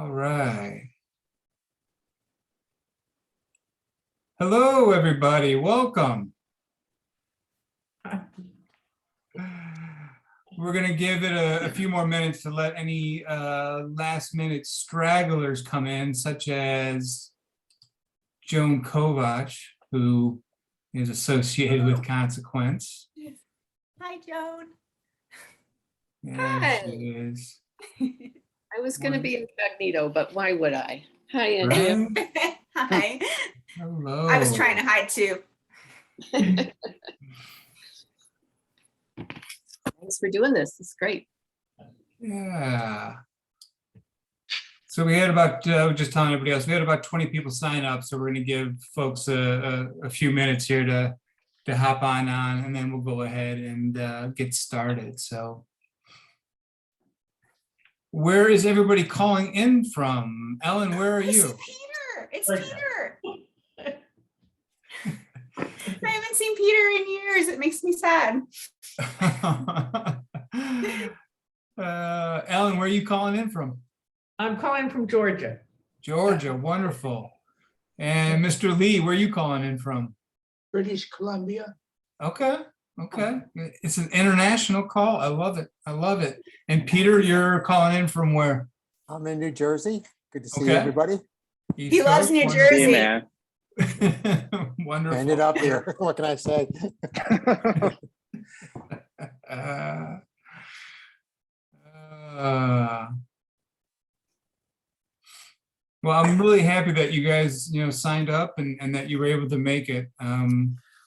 All right. Hello, everybody. Welcome. We're going to give it a few more minutes to let any last-minute stragglers come in, such as Joan Kovach, who is associated with Consequence. Hi, Joan. Yeah, Hi. she is. I was going to be incognito, but why would I? Hi, Andrea. Right? Hi. Hello. I was trying to hide too. Thanks for doing this. It's great. Yeah. So we had about, just telling everybody else, we had about 20 people sign up. So we're going to give folks a few minutes here to hop on, and then we'll go ahead and get started. So where is everybody calling in from? Ellen, where are you? It's Peter. It's Peter. I haven't seen Peter in years. It makes me sad. Ellen, where are you calling in from? I'm calling from Georgia. Georgia, wonderful. And Mr. Lee, where are you calling in from? British Columbia. Okay, okay. It's an international call. I love it. I love it. And Peter, you're calling in from where? I'm in New Jersey. Good to see Okay. everybody. East He loves Coast? New Wonderful. Jersey. man. Wonderful. Ended up here. What can I say? Uh, uh, well, I'm really happy that you guys, signed up and that you were able to make it.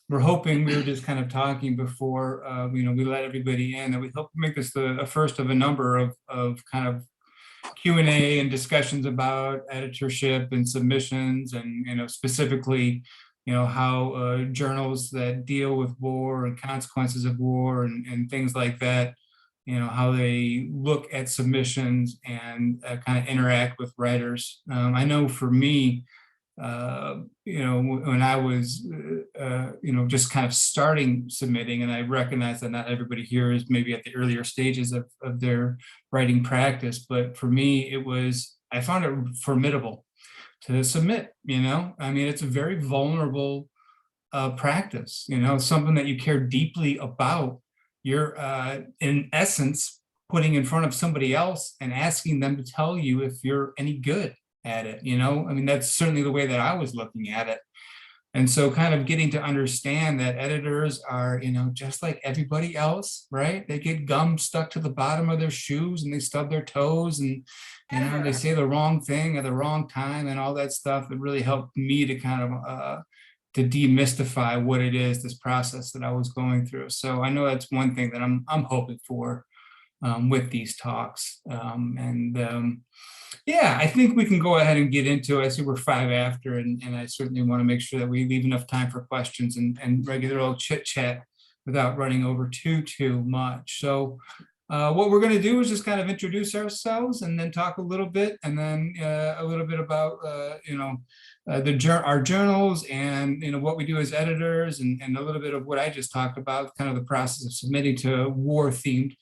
We're hoping, we were just kind of talking before, we let everybody in, that we hope to make this a first of a number of kind of Q&A and discussions about editorship and submissions, and specifically how journals that deal with war and consequences of war and things like that, how they look at submissions and kind of interact with writers. I know for me, when I was just kind of starting submitting, and I recognize that not everybody here is maybe at the earlier stages of their writing practice, but for me I found it formidable to submit. I mean, it's a very vulnerable practice, something that you care deeply about. You're in essence putting in front of somebody else and asking them to tell you if you're any good at it. I mean, that's certainly the way that I was looking at it. And so kind of getting to understand that editors are, just like everybody else, right? They get gum stuck to the bottom of their shoes and they stub their toes, and they say the wrong thing at the wrong time and all that stuff. It really helped me to kind of to demystify what it is, this process that I was going through. So I know that's one thing that I'm hoping for with these talks. Yeah, I think we can go ahead and get into it. I see we're 5 after, and I certainly want to make sure that we leave enough time for questions and regular old chit chat without running over too much. So what we're going to do is just kind of introduce ourselves and then talk a little bit, and then a little bit about our journals and what we do as editors, and a little bit of what I just talked about, kind of the process of submitting to war-themed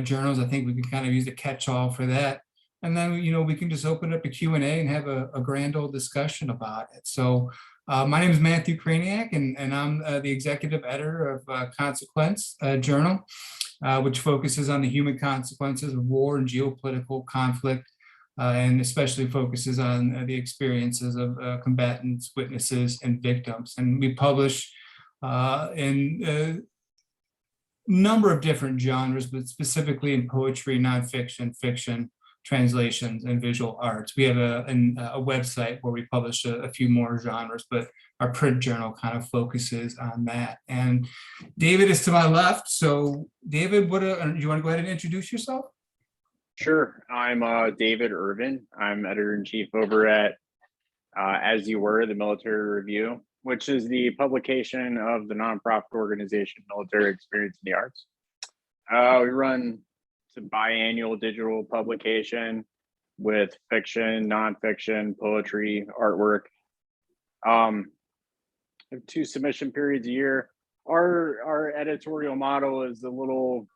journals. I think we can kind of use a catch-all for that. And then, we can just open up a Q&A and have a grand old discussion about it. So my name is Matthew Krajniak, and I'm the executive editor of Consequence Journal, which focuses on the human consequences of war and geopolitical conflict, and especially focuses on the experiences of combatants, witnesses, and victims. And we publish in a number of different genres, but specifically in poetry, nonfiction, fiction, translations, and visual arts. We have a website where we publish a few more genres, but our print journal kind of focuses on that. And David is to my left. So David, do you want to go ahead and introduce yourself? Sure. I'm David Ervin. I'm editor-in-chief over at As You Were, the Military Review, which is the publication of the nonprofit organization Military Experience in the Arts. We run a biannual digital publication with fiction, nonfiction, poetry, artwork. Have 2 submission periods a year. Our editorial model is a little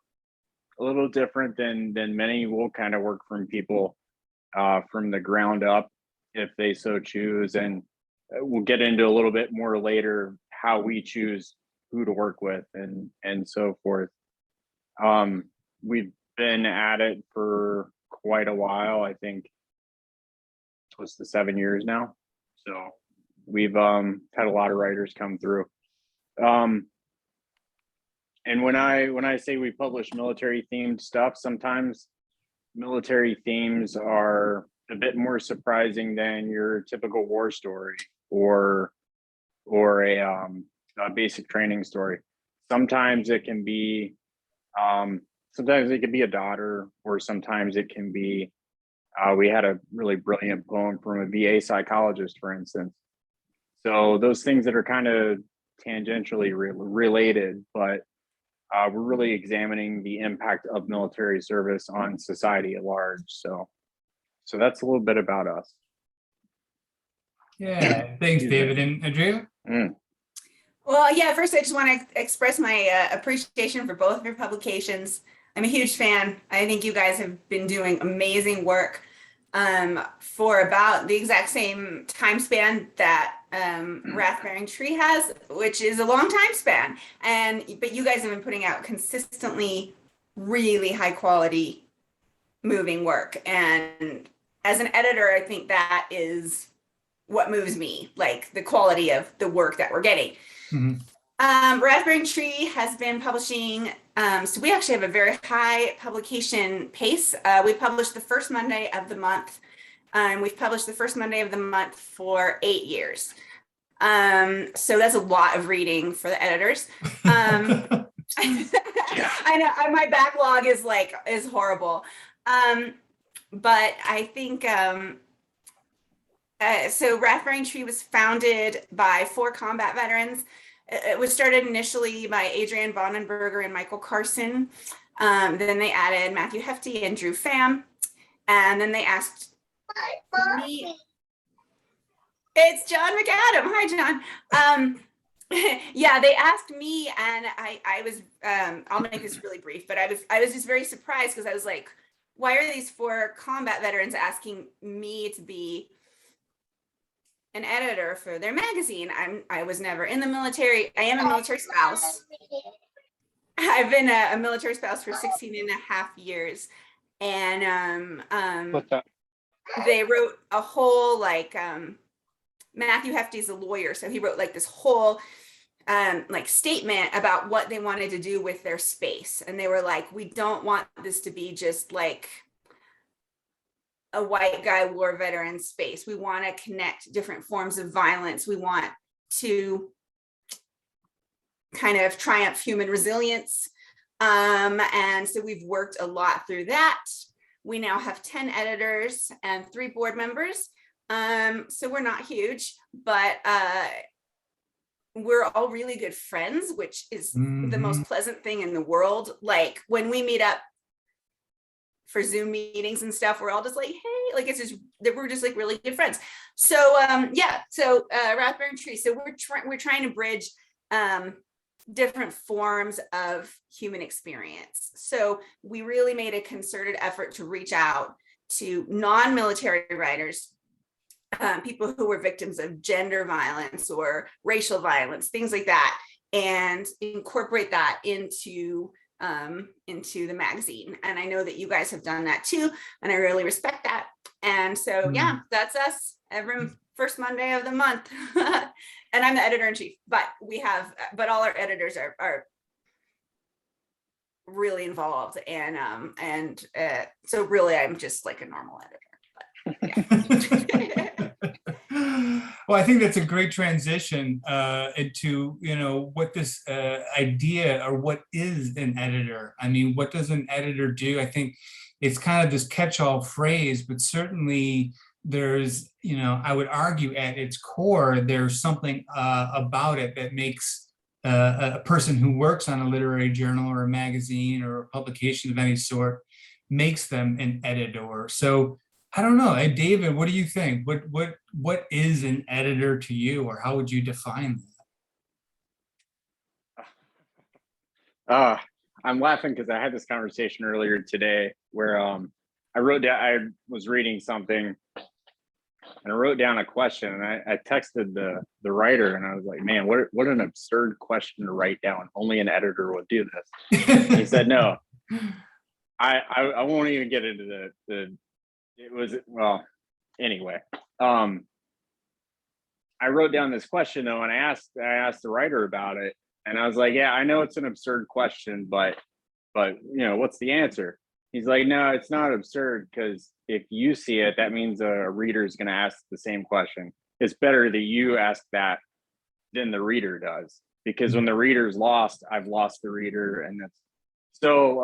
different than many. We'll kind of work from people from the ground up if they so choose. And we'll get into a little bit more later how we choose who to work with and so forth. We've been at it for quite a while. I think close to 7 years now. So we've had a lot of writers come through. And when I say we publish military themed stuff, sometimes military themes are a bit more surprising than your typical war story or a basic training story. Sometimes it can be a daughter, or sometimes it can be we had a really brilliant poem from a VA psychologist, for instance. So those things that are kind of tangentially related, but we're really examining the impact of military service on society at large. So that's a little bit about us. Yeah, thanks, David. And Andrea? Well, yeah, first I just want to express my appreciation for both of your publications. I'm a huge fan. I think you guys have been doing amazing work for about the exact same time span that Wrath-Bearing Tree has, which is a long time span. But you guys have been putting out consistently really high quality moving work. And as an editor, I think that is what moves me, like the quality of the work that we're getting. Wrath-Bearing Tree has been publishing, so we actually have a very high publication pace. We publish the first Monday of the month. We've published the first Monday of the month for 8 years. So that's a lot of reading for the editors. I know my backlog is horrible. But I think, so Wrath-Bearing Tree was founded by 4 combat veterans. It was started initially by Adrian Bonenberger and Michael Carson. Then they added Matthew Hefty and Drew Pham. And then they asked me. It's John McAdam. Hi, John. Yeah, they asked me, and I was, I'll make this really brief, but I was just very surprised because I was like, why are these 4 combat veterans asking me to be an editor for their magazine? I was never in the military. I am a military spouse. I've been a military spouse for 16 and a half years. And they wrote a whole, Matthew Hefty's a lawyer, so he wrote this whole statement about what they wanted to do with their space. And they were like, we don't want this to be just a white guy war veteran space. We want to connect different forms of violence. We want to kind of triumph human resilience. And so we've worked a lot through that. We now have 10 editors and 3 board members. So we're not huge, but we're all really good friends, which is the most pleasant thing in the world. Like when we meet up for Zoom meetings and stuff, we're all just like, hey, it's just that we're just really good friends. So yeah, so Wrath-Bearing Tree. So we're trying to bridge different forms of human experience. So we really made a concerted effort to reach out to non-military writers, people who were victims of gender violence or racial violence, things like that, and incorporate that into the magazine. And I know that you guys have done that too, and I really respect that. And so yeah, that's us every first Monday of the month. And I'm the editor-in-chief, but all our editors are really involved, and so really I'm just like a normal editor. But, yeah. Well, I think that's a great transition into, what this idea, or what is an editor? I mean, what does an editor do? I think it's kind of this catch-all phrase, but certainly there's, I would argue at its core, there's something about it that makes a person who works on a literary journal or a magazine or a publication of any sort, makes them an editor. So I don't know, David, what do you think? What is an editor to you, or how would you define that? I'm laughing because I had this conversation earlier today where I was reading something and I wrote down a question, and I texted the writer, and I was like, man, what an absurd question to write down. Only an editor would do this. He said, no, I won't even get into it was, well, anyway. I wrote down this question though, and I asked the writer about it, and I was like, yeah, I know it's an absurd question, but what's the answer? He's like, no, it's not absurd, because if you see it, that means a reader is going to ask the same question. It's better that you ask that than the reader does, because when the reader's lost, I've lost the reader. And that's so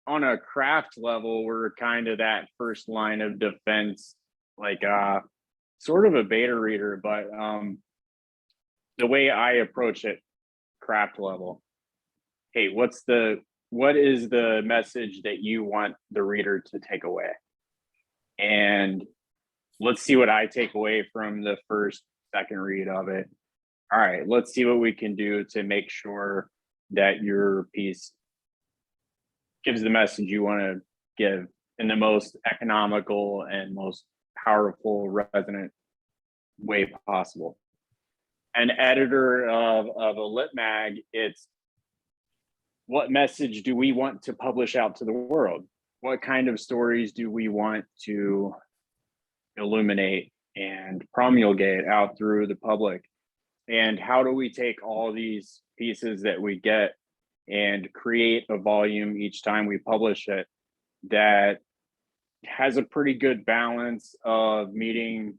on a craft level, we're kind of that first line of defense, like sort of a beta reader, but the way I approach it, craft level, hey, what is the message that you want the reader to take away? And let's see what I take away from the second read of it. All right, let's see what we can do to make sure that your piece gives the message you want to give in the most economical and most powerful, resonant way possible. An editor of a lit mag, it's what message do we want to publish out to the world? What kind of stories do we want to illuminate and promulgate out through the public? And how do we take all these pieces that we get and create a volume each time we publish it that has a pretty good balance of meeting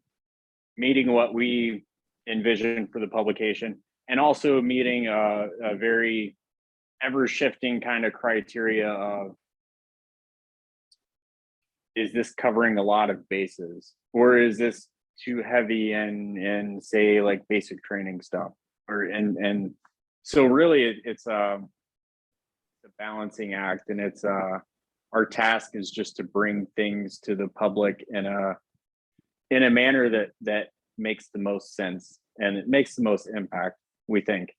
what we envision for the publication, and also meeting a very ever-shifting kind of criteria of, is this covering a lot of bases, or is this too heavy in say like basic training stuff? And so really it's a balancing act, and it's our task is just to bring things to the public in a manner that makes the most sense and it makes the most impact, we think.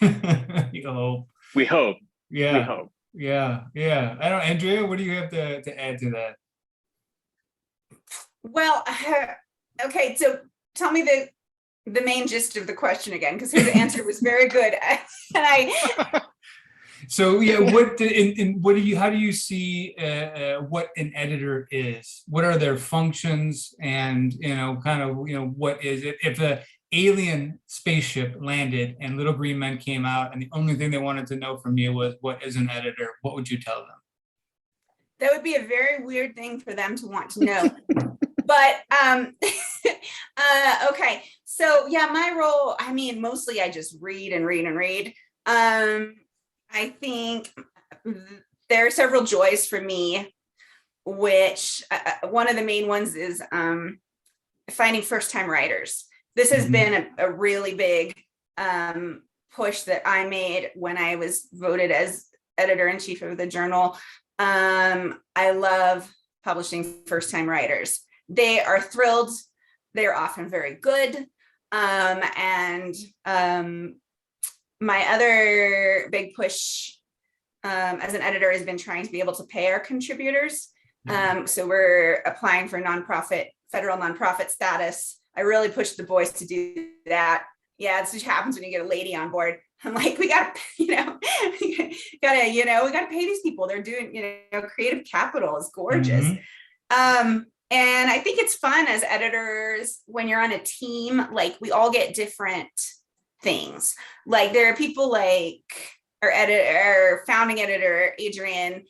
We hope. Yeah. We hope. Yeah. I don't, Andrea, what do you have to add to that? Well, okay, so tell me the main gist of the question again, because his answer was very good. So yeah, what do you, how do you see what an editor is? What are their functions? And kind of what is it if a alien spaceship landed and little green men came out and the only thing they wanted to know from you was what is an editor? What would you tell them? That would be a very weird thing for them to want to know. But okay, so yeah, my role, I mean, mostly I just read and read and read. I think there are several joys for me, which one of the main ones is finding first-time writers. This has been a really big push that I made when I was voted as editor-in-chief of the journal. I love publishing first-time writers. They are thrilled. They're often very good. And my other big push as an editor has been trying to be able to pay our contributors. So we're applying for federal nonprofit status. I really pushed the boys to do that. Yeah, this just happens when you get a lady on board. I'm like, we gotta pay these people. They're doing, creative capital is gorgeous. And I think it's fun as editors when you're on a team, like we all get different things. Like there are people like our founding editor, Adrian,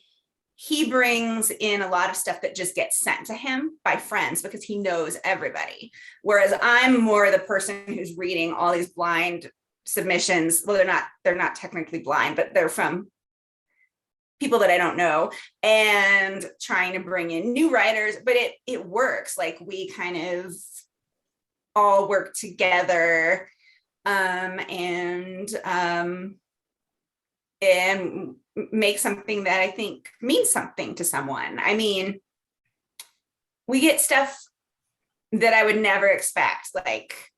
he brings in a lot of stuff that just gets sent to him by friends because he knows everybody. Whereas I'm more the person who's reading all these blind submissions. Well, they're not technically blind, but they're from people that I don't know, and trying to bring in new writers, but it works. Like we kind of all work together and make something that I think means something to someone. I mean, we get stuff that I would never expect, like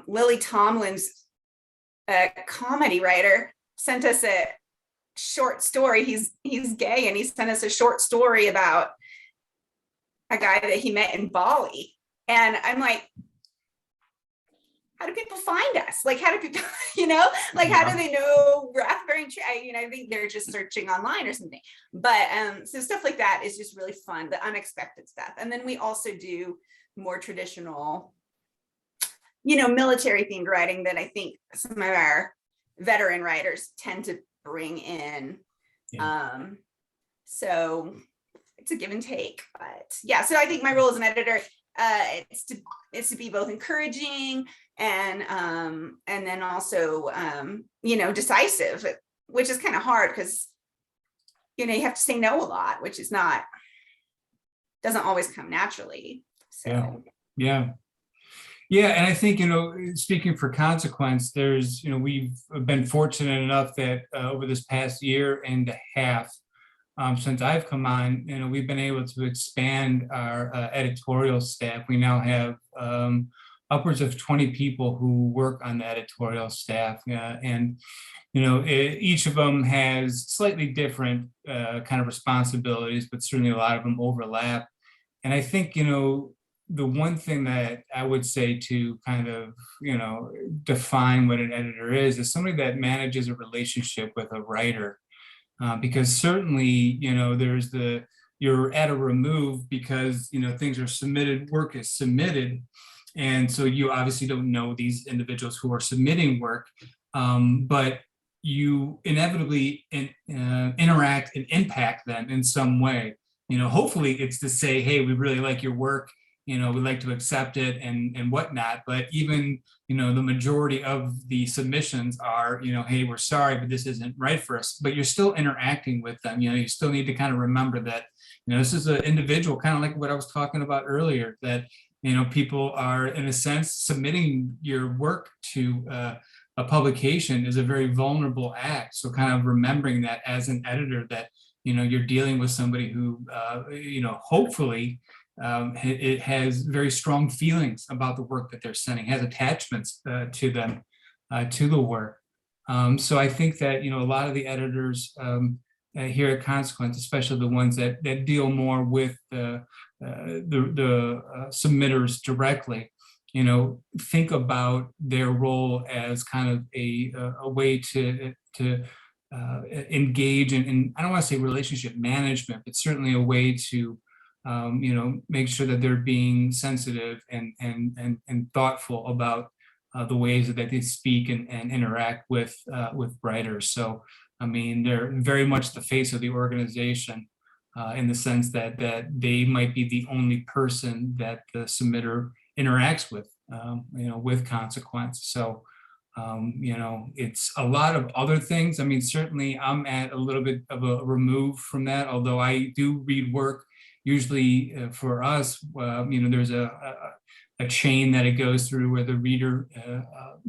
Lily Tomlin's a comedy writer sent us a short story. He's gay, and he sent us a short story about a guy that he met in Bali. And I'm like, how do people find us? Like, how do people, like, how do they know Raspberry? I think they're just searching online or something. But so stuff like that is just really fun, the unexpected stuff. And then we also do more traditional, military themed writing that I think some of our veteran writers tend to bring in. Yeah. So it's a give and take, but yeah. So I think my role as an editor, it's to be both encouraging and then also decisive, which is kind of hard because you have to say no a lot, which doesn't always come naturally. So yeah. And I think, speaking for Consequence, there's, we've been fortunate enough that over this past year and a half, since I've come on, we've been able to expand our editorial staff. We now have upwards of 20 people who work on the editorial staff, and each of them has slightly different kind of responsibilities, but certainly a lot of them overlap. And I think the one thing that I would say to kind of define what an editor is somebody that manages a relationship with a writer. Because certainly, there's you're at a remove because, things are submitted, work is submitted. And so you obviously don't know these individuals who are submitting work, but you inevitably interact and impact them in some way. Hopefully it's to say, hey, we really like your work. We'd like to accept it and whatnot. But even, the majority of the submissions are, hey, we're sorry, but this isn't right for us. But you're still interacting with them. You still need to kind of remember that, this is an individual, kind of like what I was talking about earlier, that, people are, in a sense, submitting your work to a publication is a very vulnerable act. So kind of remembering that as an editor, that, you're dealing with somebody who, hopefully, it has very strong feelings about the work that they're sending, has attachments to them, to the work. So I think that, a lot of the editors here at Consequence, especially the ones that deal more with the submitters directly, think about their role as kind of a way to engage in, I don't want to say relationship management, but certainly a way to make sure that they're being sensitive and thoughtful about the ways that they speak and interact with writers. So, I mean, they're very much the face of the organization in the sense that they might be the only person that the submitter interacts with, with Consequence. So, it's a lot of other things. I mean, certainly I'm at a little bit of a remove from that, although I do read work. Usually for us, there's a chain that it goes through where the reader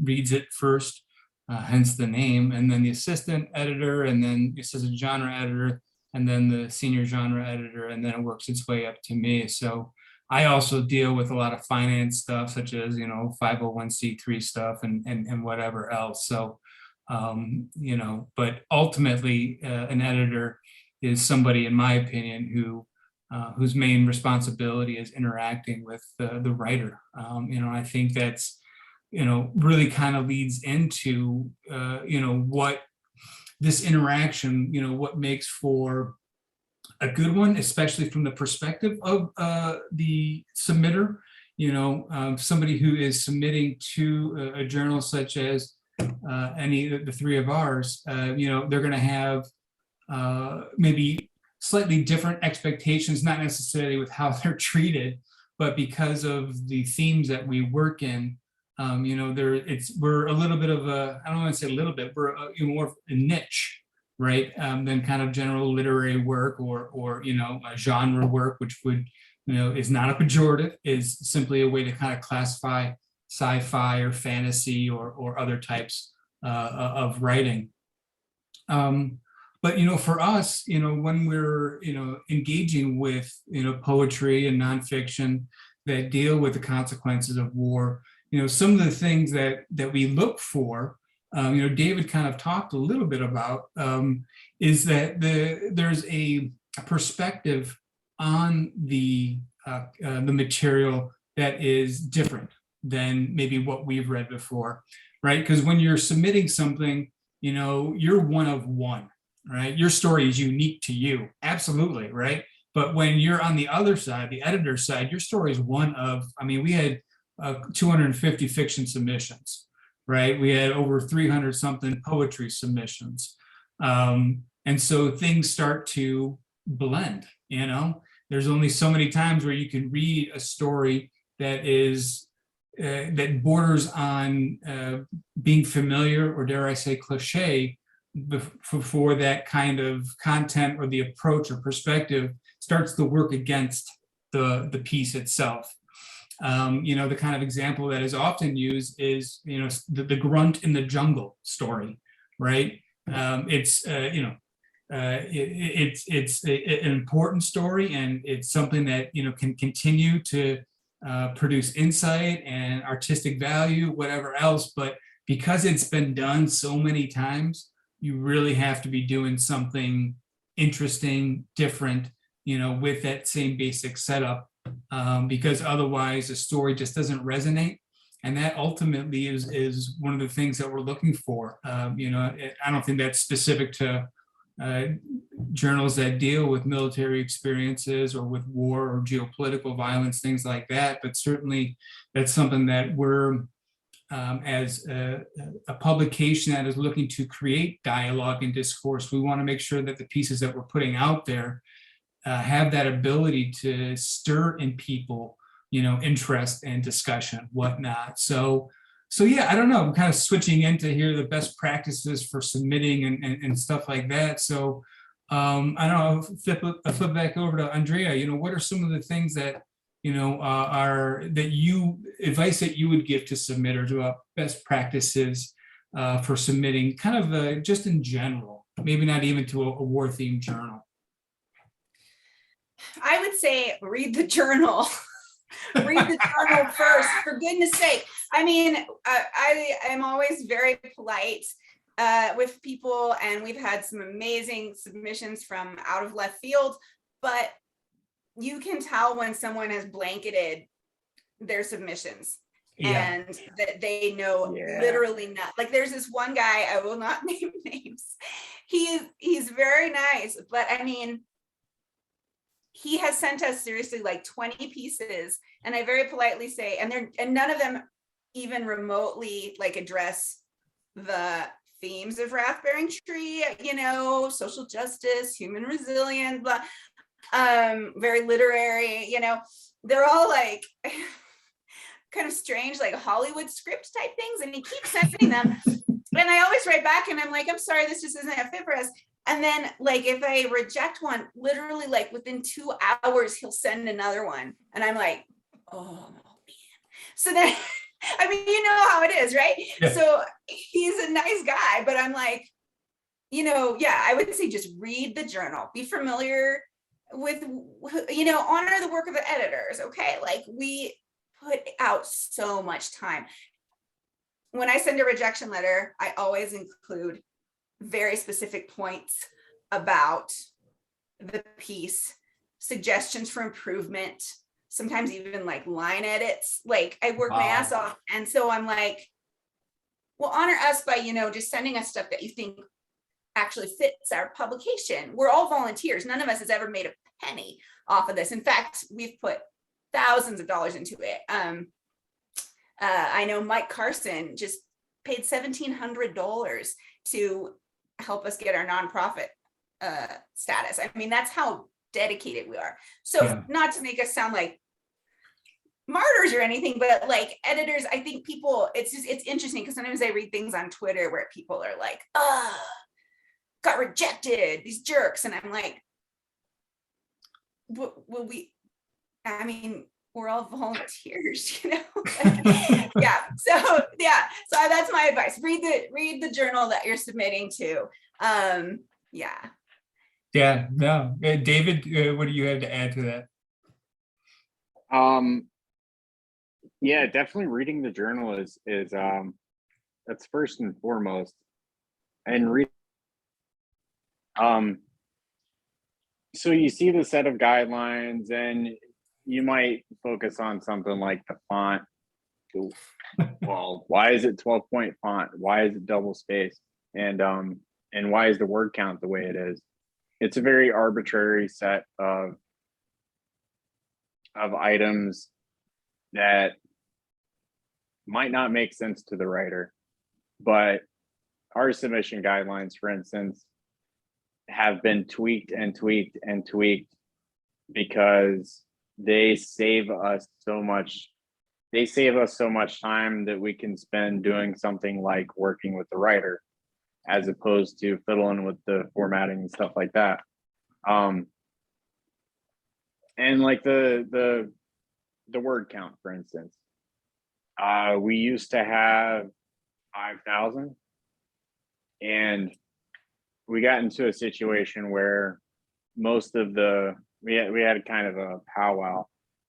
reads it first, hence the name, and then the assistant editor, and then the assistant genre editor, and then the senior genre editor, and then it works its way up to me. So I also deal with a lot of finance stuff, such as 501c3 stuff and whatever else. So but ultimately, an editor is somebody, in my opinion, whose main responsibility is interacting with the writer. I think that's, really kind of leads into, what this interaction, what makes for a good one, especially from the perspective of the submitter. Somebody who is submitting to a journal such as any of the three of ours, they're going to have maybe slightly different expectations, not necessarily with how they're treated, but because of the themes that we work in, we're a little bit of a, I don't want to say a little bit, we're more of a niche, right? Than kind of general literary work or a genre work, which would, is not a pejorative, is simply a way to kind of classify sci-fi or fantasy or other types of writing. But, for us, when we're, engaging with, poetry and nonfiction that deal with the consequences of war, some of the things that we look for, David kind of talked a little bit about, is that there's a perspective on the material that is different than maybe what we've read before, right? Because when you're submitting something, you know, you're one of one, right? Your story is unique to you, absolutely, right? But when you're on the other side, the editor's side, your story is one of, I mean, we had 250 fiction submissions, right? We had over 300 something poetry submissions. And so things start to blend, you know? There's only so many times where you can read a story that is that borders on being familiar, or dare I say cliche, before that kind of content or the approach or perspective starts to work against the piece itself. You know, the kind of example that is often used is, you know, the grunt in the jungle story, right? It's you know, it's an important story, and it's something that, you know, can continue to produce insight and artistic value, whatever else. But because it's been done so many times, you really have to be doing something interesting, different, you know, with that same basic setup, because otherwise the story just doesn't resonate. And that ultimately is one of the things that we're looking for. You know, I don't think that's specific to journals that deal with military experiences or with war or geopolitical violence, things like that. But certainly that's something that we're, as a publication that is looking to create dialogue and discourse, we want to make sure that the pieces that we're putting out there have that ability to stir in people, you know, interest and discussion, whatnot. So yeah, I don't know, I'm kind of switching into here the best practices for submitting and stuff like that. So I don't know, flip back over to Andrea. You know, what are some of the things that, you know, are that advice that you would give to submitters about best practices for submitting, kind of just in general, maybe not even to a war-themed journal? I would say read the journal. Read the journal first, for goodness sake. I mean, I am always very polite with people, and we've had some amazing submissions from out of left field, but you can tell when someone has blanketed their submissions. Yeah. And that they know literally not. Like, there's this one guy, I will not name names. He's very nice, but I mean, he has sent us seriously like 20 pieces, and I very politely say, and none of them even remotely like address the themes of Wrath-Bearing Tree, you know, social justice, human resilience, blah, very literary, you know, they're all like kind of strange, like Hollywood script type things, and he keeps sending them. And I always write back and I'm like, I'm sorry, this just isn't a fit for us. And then, like, if I reject one, literally like within 2 hours, he'll send another one. And I'm like, oh man. So then, I mean, you know how it is, right? Yeah. So he's a nice guy, but I'm like, you know, yeah, I would say just read the journal, be familiar with, you know, honor the work of the editors. Okay. Like, we put out so much time. When I send a rejection letter, I always include very specific points about the piece, suggestions for improvement, sometimes even like line edits. Like, I work my ass off. And so I'm like, well, honor us by, you know, just sending us stuff that you think actually fits our publication. We're all volunteers. None of us has ever made a penny off of this. In fact, we've put thousands of dollars into it. I know Mike Carson just paid $1,700 to help us get our nonprofit status. I mean, that's how dedicated we are. So not to make us sound like martyrs or anything, but like editors, I think people, it's interesting because sometimes I read things on Twitter where people are like, got rejected, these jerks. And I'm like, well, I mean, we're all volunteers, you know? Like, so that's my advice. Read the journal that you're submitting to. David, what do you have to add to that? Yeah, definitely reading the journal is that's first and foremost, and So you see the set of guidelines and you might focus on something like the font. Well, why is it 12-point font? Why is it double spaced? And why is the word count the way it is? It's a very arbitrary set of items that might not make sense to the writer, but our submission guidelines, for instance, have been tweaked and tweaked and tweaked because they save us so much. They save us so much time that we can spend doing something like working with the writer, as opposed to fiddling with the formatting and stuff like that. And like the word count, for instance, we used to have 5,000, and we got into a situation where most of we had kind of a powwow,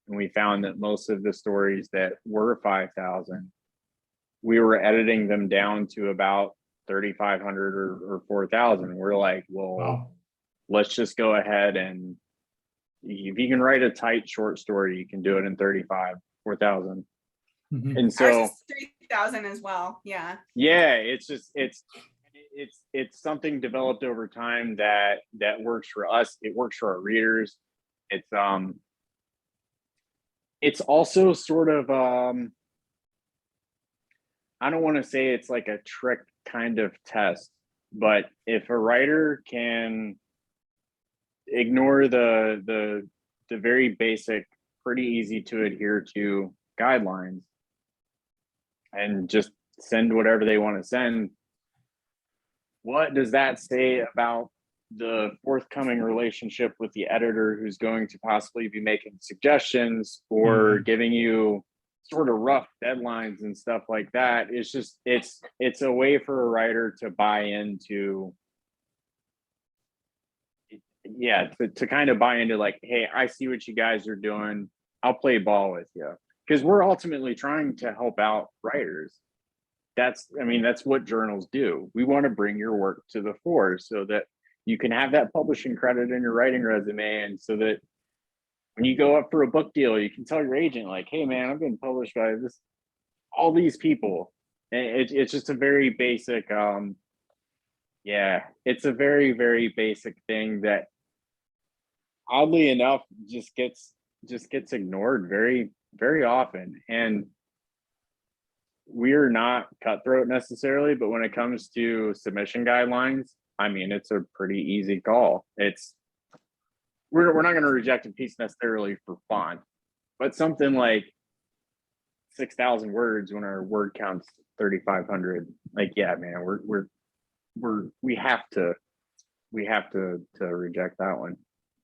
and we found that most of the stories that were 5,000, we were editing them down to about 3,500 or 4,000. We're like, well, Wow. let's just go ahead, and if you can write a tight short story, you can do it in 4,000. Mhm. And Ours so, is 3,000 as well. Yeah. yeah, it's something developed over time that works for us. It works for our readers. It's also sort of, I don't want to say it's like a trick kind of test, but if a writer can ignore the very basic, pretty easy to adhere to guidelines and just send whatever they want to send, what does that say about the forthcoming relationship with the editor who's going to possibly be making suggestions or giving you sort of rough deadlines and stuff like that? It's just, it's a way for a writer to buy into, to kind of buy into like, hey, I see what you guys are doing. I'll play ball with you. Because we're ultimately trying to help out writers. That's what journals do. We want to bring your work to the fore so that you can have that publishing credit in your writing resume, and so that when you go up for a book deal, you can tell your agent like, hey man, I've been published by all these people. And it's just a very basic, it's a very, very basic thing that oddly enough just gets ignored very, very often. And we're not cutthroat necessarily, but when it comes to submission guidelines, I mean, it's a pretty easy call. We're not going to reject a piece necessarily for font, but something like 6,000 words when our word count's 3,500, like, yeah, man, we have to reject that one.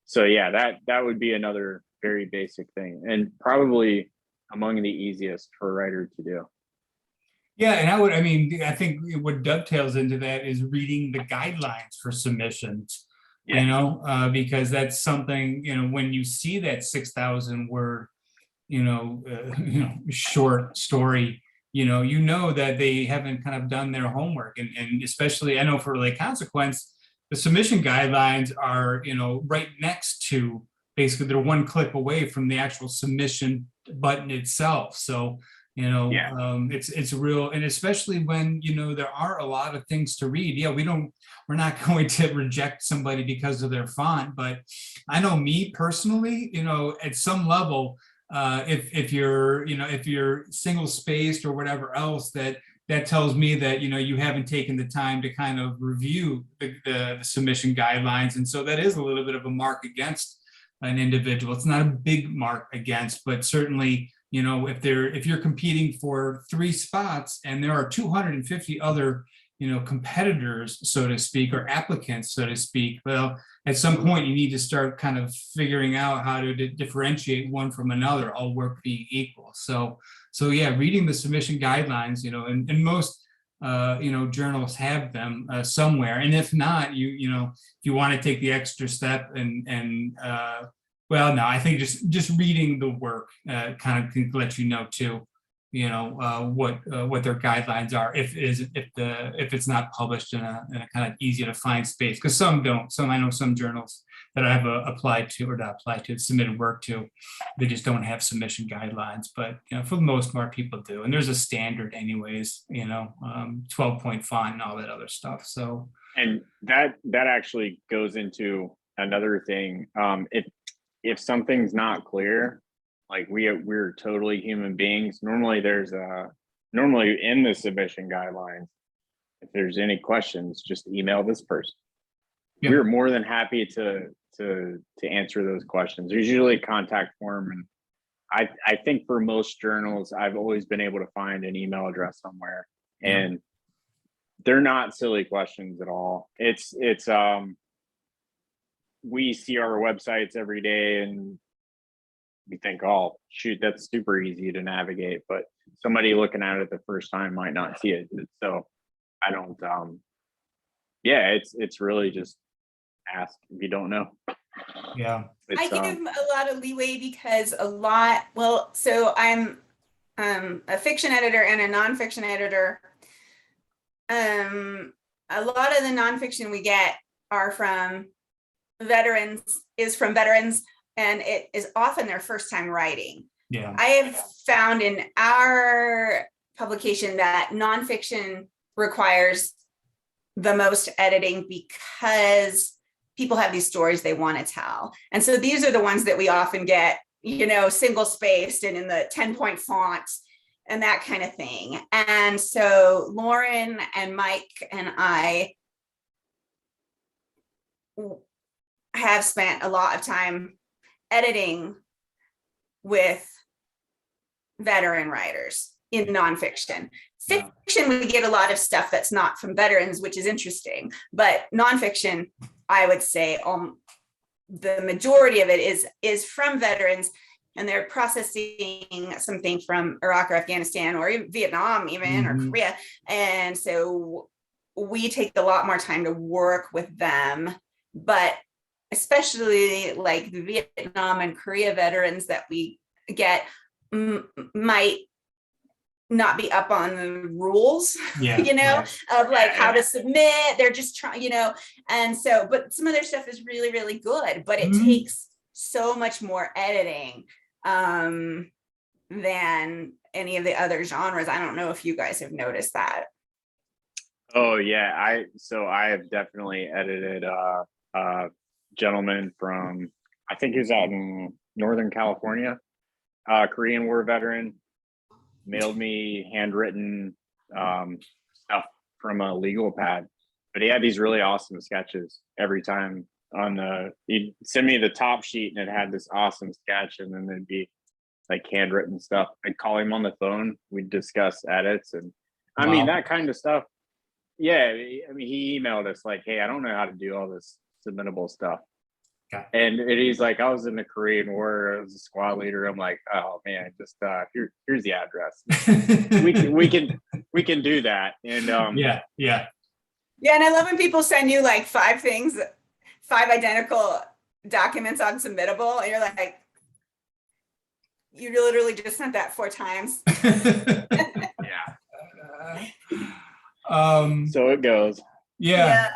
So yeah, that would be another very basic thing, and probably among the easiest for a writer to do. Yeah, and I think what dovetails into that is reading the guidelines for submissions, because that's something, when you see that 6,000 word, short story, that they haven't kind of done their homework. And especially, I know for like Consequence, the submission guidelines are, right next to, basically they're one click away from the actual submission button itself. So, it's real. And especially when, there are a lot of things to read. Yeah, we're not going to reject somebody because of their font, but I know me personally, at some level, if you're single spaced or whatever else, that tells me that, you haven't taken the time to kind of review the submission guidelines. And so that is a little bit of a mark against an individual. It's not a big mark against, but certainly, if you're competing for 3 spots and there are 250 other, competitors, so to speak, or applicants, so to speak, well, at some point you need to start kind of figuring out how to differentiate one from another, all work being equal. So yeah, reading the submission guidelines, and most, journals have them somewhere. And if not, if you want to take the extra step well, no, I think just reading the work kind of can let you know too, what their guidelines are if it's not published in a kind of easy to find space, because some don't. I know some journals that I have submitted work to, they just don't have submission guidelines, but for the most part people do, and there's a standard anyways, 12-point font and all that other stuff. So, and that actually goes into another thing. If something's not clear, like we're totally human beings. Normally normally in the submission guidelines, if there's any questions, just email this person. Yeah. We're more than happy to answer those questions. There's usually a contact form, and I think for most journals, I've always been able to find an email address somewhere, and they're not silly questions at all. It's we see our websites every day and we think, oh shoot, that's super easy to navigate, but somebody looking at it the first time might not see it. So I don't it's really just ask if you don't know. Yeah. I give a lot of leeway because so I'm a fiction editor and a nonfiction editor. A lot of the nonfiction we get are from veterans, and it is often their first time writing. Yeah. I have found in our publication that nonfiction requires the most editing because people have these stories they want to tell. And so these are the ones that we often get, single spaced and in the 10-point font and that kind of thing. And so Lauren and Mike and I have spent a lot of time editing with veteran writers in nonfiction. Fiction, we get a lot of stuff that's not from veterans, which is interesting, but nonfiction, I would say the majority of it is from veterans, and they're processing something from Iraq or Afghanistan or even Vietnam even, or Korea. And so we take a lot more time to work with them, but especially like the Vietnam and Korea veterans that we get might not be up on the rules, of like how to submit. They're just trying, and so, but some of their stuff is really, really good, but it takes so much more editing than any of the other genres. I don't know if you guys have noticed that. Oh yeah, I have definitely edited a gentleman from, I think he was out in Northern California, Korean War veteran, mailed me handwritten stuff from a legal pad, but he had these really awesome sketches every time. He'd send me the top sheet and it had this awesome sketch, and then there'd be like handwritten stuff. I'd call him on the phone, we'd discuss edits, and I mean that kind of stuff. Yeah, I mean he emailed us like, hey, I don't know how to do all this submittable stuff. And he's like, I was in the Korean War, I was a squad leader. I'm like, oh man, just here's the address. we can do that. And yeah. And I love when people send you like 5 identical documents on submittable, and you're like, you literally just sent that 4 times. So it goes. Yeah.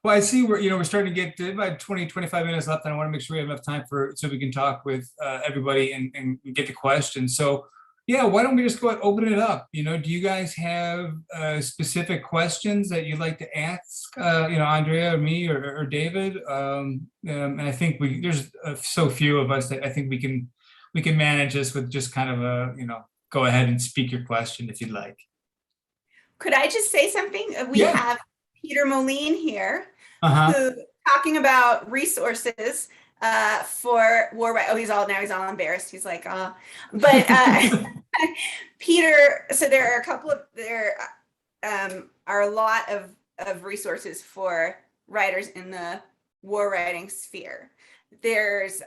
Well, I see we're starting to get to about 20-25 minutes left, and I want to make sure we have enough time so we can talk with everybody and get the questions. So yeah, why don't we just go ahead and open it up? Do you guys have specific questions that you'd like to ask, Andrea or me or David? And I think there's so few of us that I think we can manage this with just kind of go ahead and speak your question if you'd like. Could I just say something? We have Peter Moline here, who talking about resources for war. Oh, he's all embarrassed. He's like, but Peter. So there are a lot of resources for writers in the war writing sphere. There's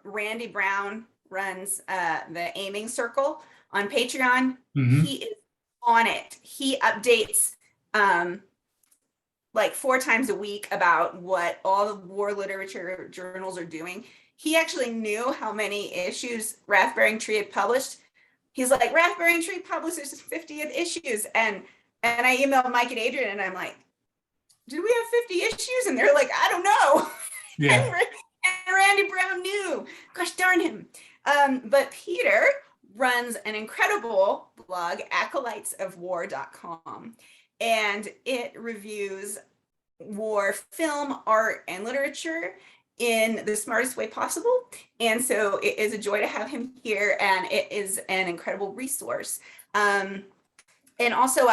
Randy Brown runs the Aiming Circle on Patreon. He is on it. He updates like 4 times a week about what all the war literature journals are doing. He actually knew how many issues Rathbury Tree had published he's like, Raspberry Tree publishes 50th issues. And I emailed Mike and Adrian and I'm like, did we have 50 issues? And they're like, I don't know. Yeah. And Randy Brown knew. Gosh darn him. But Peter runs an incredible blog, acolytesofwar.com, and it reviews war film, art, and literature in the smartest way possible. And so it is a joy to have him here, and it is an incredible resource. And also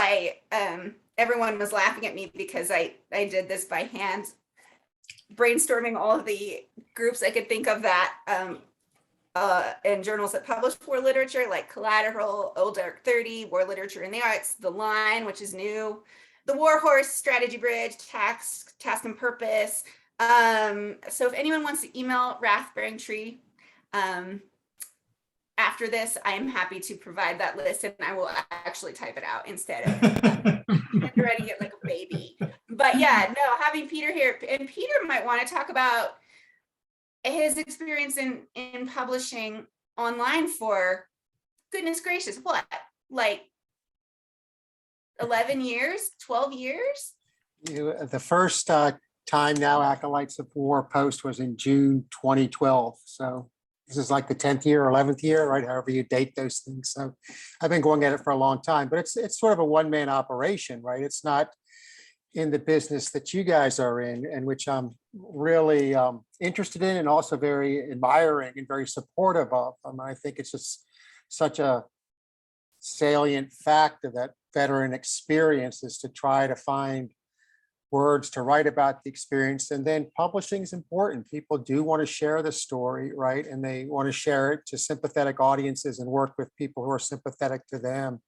everyone was laughing at me because I did this by hand, brainstorming all of the groups I could think of that and journals that publish war literature, like Collateral, Old Dark 30, War Literature in the Arts, The Line, which is new, The War Horse, Strategy Bridge, Task and Purpose. So if anyone wants to email Raspberry Tree after this, I am happy to provide that list, and I will actually type it out instead of writing it like a baby. But yeah, no, having Peter here, and Peter might want to talk about his experience in publishing online for, goodness gracious, what, like 11 years, 12 years? The first time now Acolytes of War post was in June 2012. So this is like the 10th year or 11th year, right? However you date those things. So I've been going at it for a long time, but it's sort of a one-man operation, right? It's not in the business that you guys are in, and which I'm really interested in and also very admiring and very supportive of. I think it's just such a salient fact of that veteran experience is to try to find words to write about the experience. And then publishing is important. People do want to share the story, right? And they want to share it to sympathetic audiences and work with people who are sympathetic to them.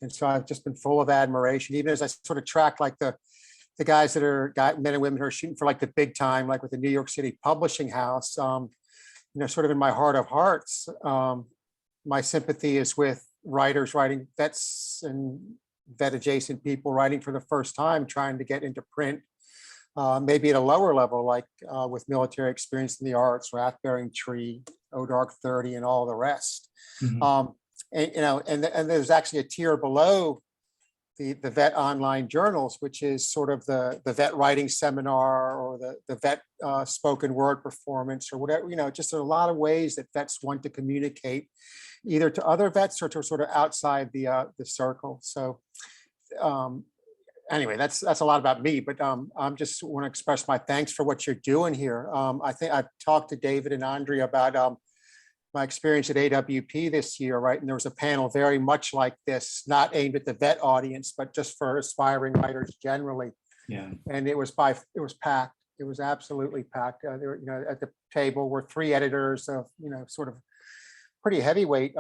And so I've just been full of admiration, even as I sort of track like the guys that are men and women who are shooting for like the big time, like with the New York City publishing house, sort of in my heart of hearts, my sympathy is with writers writing, vets and vet adjacent people writing for the first time, trying to get into print, maybe at a lower level, like with military experience in the arts, Raspberry Tree, O Dark 30, and all the rest. Mhm. And there's actually a tier below the vet online journals, which is sort of the vet writing seminar or the vet spoken word performance or whatever, just a lot of ways that vets want to communicate either to other vets or to sort of outside the circle. So anyway, that's a lot about me, but I'm just want to express my thanks for what you're doing here. I think I've talked to David and Andrea about my experience at AWP this year, right? And there was a panel very much like this, not aimed at the vet audience, but just for aspiring writers generally. Yeah. And it was packed. It was absolutely packed. There, at the table were 3 editors of, sort of pretty heavyweight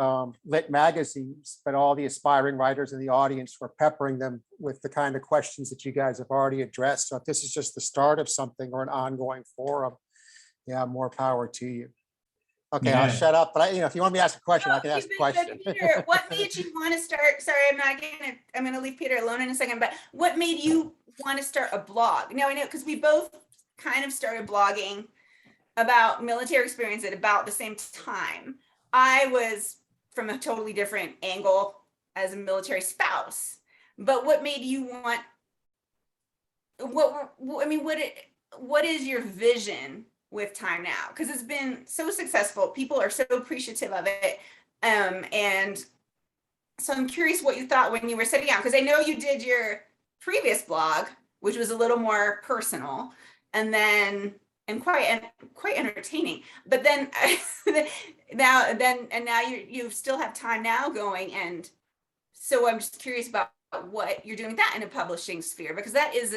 lit magazines, but all the aspiring writers in the audience were peppering them with the kind of questions that you guys have already addressed. So if this is just the start of something or an ongoing forum, yeah, more power to you. Okay, Yeah. I'll shut up. But if you want me to ask a question, I can ask a question. Peter, what made you want to start? Sorry, I'm gonna leave Peter alone in a second. But what made you want to start a blog? Now I know because we both kind of started blogging about military experience at about the same time. I was from a totally different angle as a military spouse. But what made you want? What is your vision with Time Now? Because it's been so successful. People are so appreciative of it. And so I'm curious what you thought when you were setting out, because I know you did your previous blog, which was a little more personal and quite entertaining. But then now you still have Time Now going. And so I'm just curious about what you're doing with that in a publishing sphere, because that is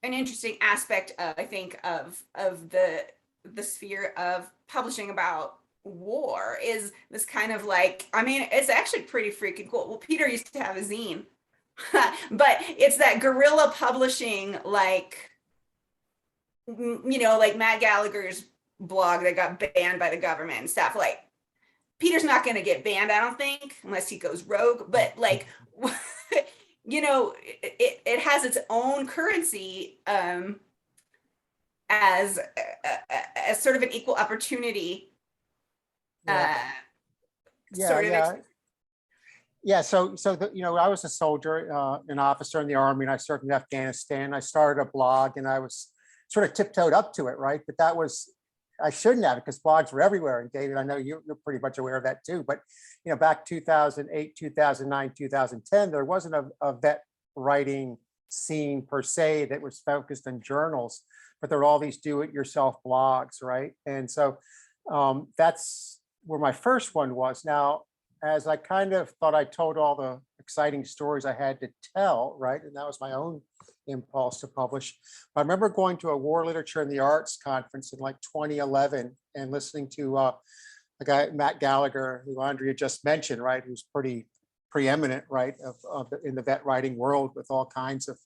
an interesting aspect of, I think, of the sphere of publishing about war, is this kind of like, it's actually pretty freaking cool. Well, Peter used to have a zine, but it's that guerrilla publishing, like Matt Gallagher's blog that got banned by the government and stuff. Like, Peter's not going to get banned, I don't think, unless he goes rogue, but like it has its own currency as sort of an equal opportunity Yeah, sort of yeah. Yeah, so I was a soldier, an officer in the Army, and I served in Afghanistan. I started a blog and I was sort of tiptoed up to it, right? But I shouldn't have, because blogs were everywhere. And David, I know you're pretty much aware of that too. But back 2008, 2009, 2010, there wasn't a vet writing scene per se that was focused on journals, but there were all these do-it-yourself blogs, right? And so that's where my first one was. Now, as I kind of thought I told all the exciting stories I had to tell, right? And that was my own impulse to publish. But I remember going to a war literature in the arts conference in like 2011 and listening to a guy, Matt Gallagher, who Andrea just mentioned, right? Who's pretty preeminent, right, in the vet writing world with all kinds of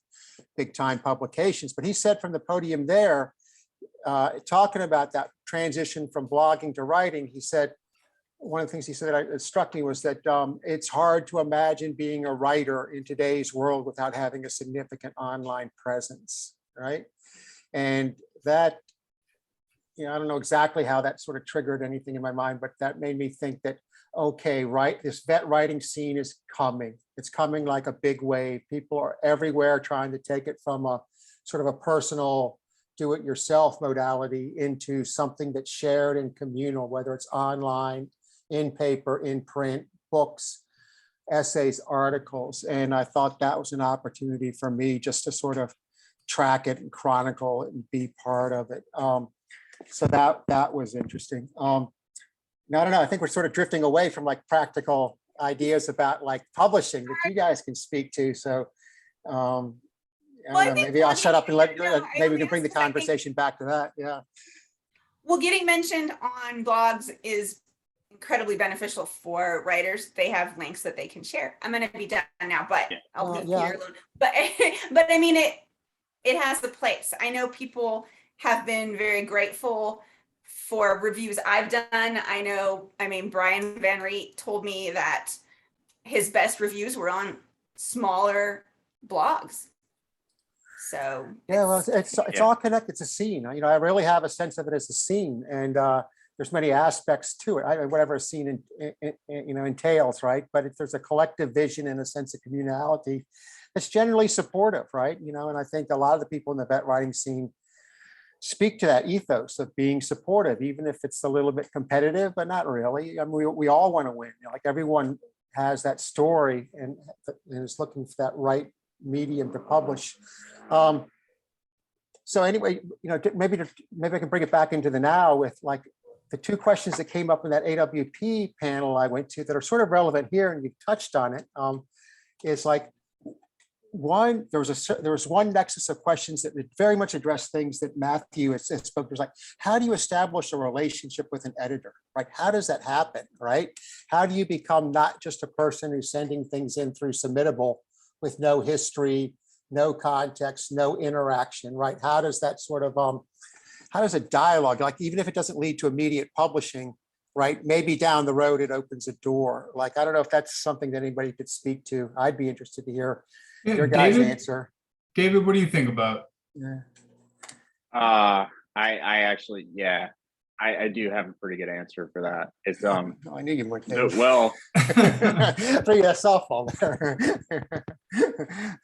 big time publications. But he said from the podium there, talking about that transition from blogging to writing, he said, one of the things he said that struck me was that it's hard to imagine being a writer in today's world without having a significant online presence, right? And that, I don't know exactly how that sort of triggered anything in my mind, but that made me think that, okay, right, this vet writing scene is coming. It's coming like a big wave. People are everywhere trying to take it from a sort of a personal do-it-yourself modality into something that's shared and communal, whether it's online, in paper, in print, books, essays, articles. And I thought that was an opportunity for me just to sort of track it and chronicle it and be part of it. So that was interesting. Now, I don't know, I think we're sort of drifting away from like practical ideas about like publishing that you guys can speak to. So I don't know, maybe I'll shut up and maybe we can bring the conversation back to that. Yeah. Well, getting mentioned on blogs is incredibly beneficial for writers. They have links that they can share. I'm going to be done now, but I'll leave Peter alone. But I mean, it has the place. I know people have been very grateful for reviews I've done. I mean, Brian Van Riet told me that his best reviews were on smaller blogs. So yeah, well, it's all connected. It's a scene. I really have a sense of it as a scene, and there's many aspects to it. Whatever a scene entails, right? But if there's a collective vision and a sense of communality, it's generally supportive, right? And I think a lot of the people in the vet writing scene speak to that ethos of being supportive, even if it's a little bit competitive, but not really. I mean, we all want to win. Like everyone has that story and is looking for that right medium to publish. So anyway, maybe I can bring it back into the now with like the two questions that came up in that AWP panel I went to that are sort of relevant here, and you've touched on it. Is like one, there was one nexus of questions that very much addressed things that Matthew has spoke. There's like, how do you establish a relationship with an editor, right? How does that happen, right? How do you become not just a person who's sending things in through Submittable with no history, no context, no interaction, right? How does that sort of, how does a dialogue, like even if it doesn't lead to immediate publishing, right? Maybe down the road, it opens a door. Like, I don't know if that's something that anybody could speak to. I'd be interested to hear your guys' answer. David, what do you think about? Yeah. I actually, yeah, I do have a pretty good answer for that. It's No, I knew you would. well, Throw you that softball there.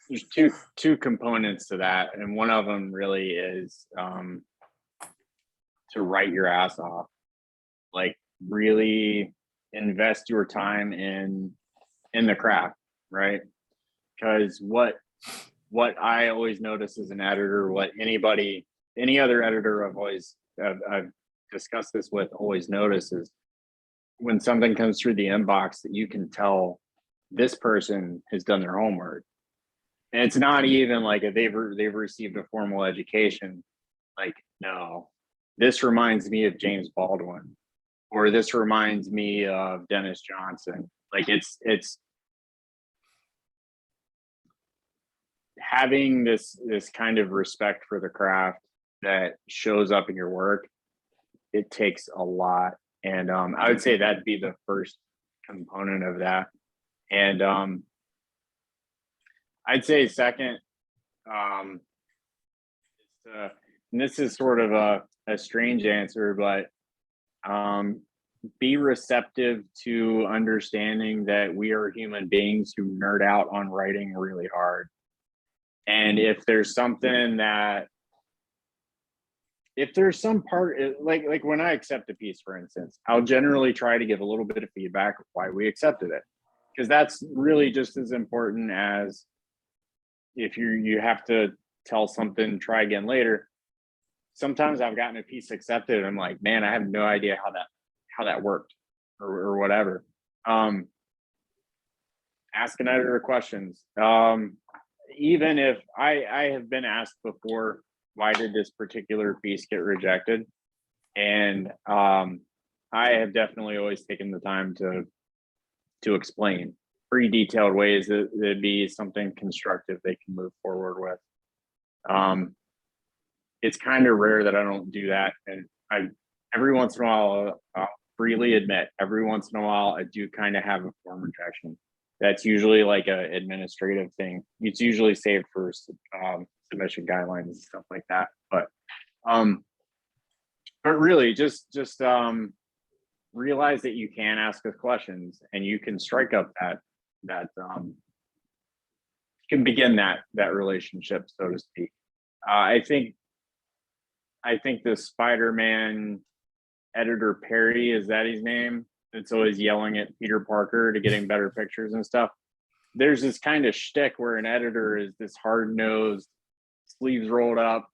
there's two components to that, and one of them really is to write your ass off, like really invest your time in the craft, right? Because what I always notice as an editor, what any other editor I've discussed this with always notices, when something comes through the inbox that you can tell this person has done their homework, and it's not even like if they've received a formal education. Like, no, this reminds me of James Baldwin, or this reminds me of Dennis Johnson. Like it's having this kind of respect for the craft that shows up in your work. It takes a lot, and I would say that'd be the first component of that. And I'd say second, and this is sort of a strange answer, but be receptive to understanding that we are human beings who nerd out on writing really hard. And if there's something that, if there's some part, like when I accept a piece, for instance, I'll generally try to give a little bit of feedback of why we accepted it. Because that's really just as important as if you have to tell something, try again later. Sometimes I've gotten a piece accepted and I'm like, man, I have no idea how that worked or whatever. Ask an editor questions. Even if I have been asked before, why did this particular piece get rejected? And I have definitely always taken the time to explain pretty detailed ways that it'd be something constructive they can move forward with. It's kind of rare that I don't do that. And every once in a while, I'll freely admit, every once in a while, I do kind of have a form rejection. That's usually like a administrative thing. It's usually saved for submission guidelines and stuff like that. But really just realize that you can ask us questions and you can strike up that can begin that relationship, so to speak. I think the Spider-Man editor Perry, is that his name? It's always yelling at Peter Parker to get him better pictures and stuff. There's this kind of shtick where an editor is this hard-nosed, sleeves rolled up,